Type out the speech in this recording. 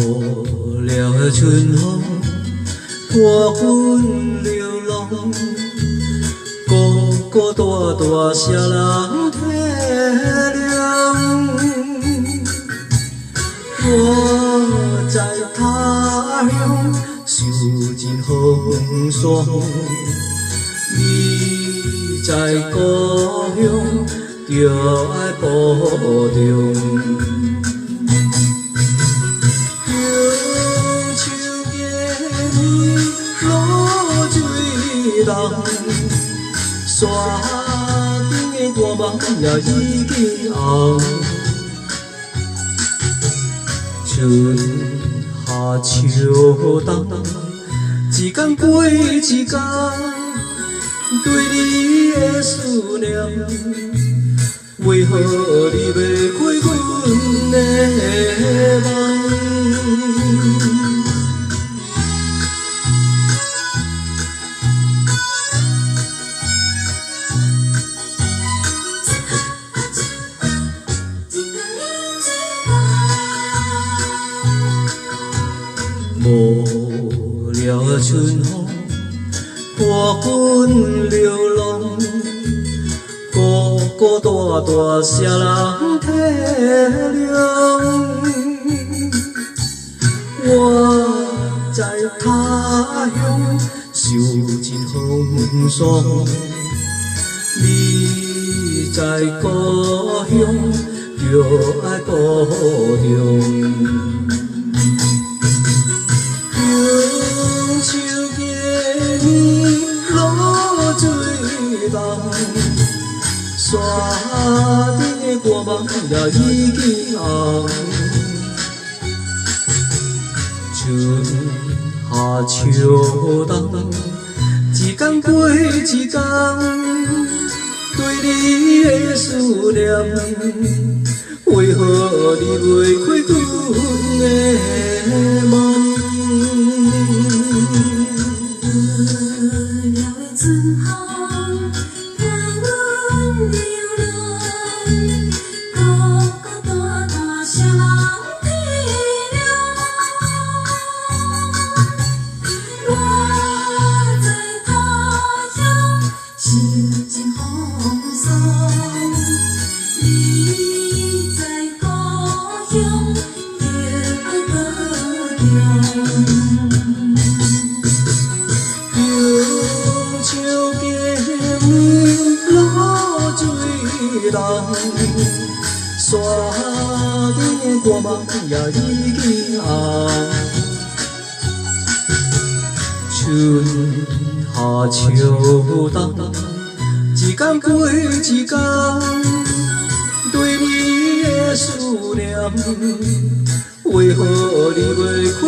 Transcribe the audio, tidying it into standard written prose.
了的春风，伴阮流浪，孤孤单单，谁人体谅？我在他乡受尽风霜，你在故乡就爱保重。山顶的大梦也已经红，春夏秋冬，一天过一天，对你的思念，为何你袂开阮的梦？无聊的春风，伴阮流浪，孤孤单单，谁人体谅？我在他乡受尽风霜，你在故乡就爱保重。山顶的大梦也已经红，春夏秋冬，一天过一天，对你的思念，为何你袂开阮的梦？山顶的大梦也已经红，春夏秋冬，一天过一天，对你的思念，为何你袂开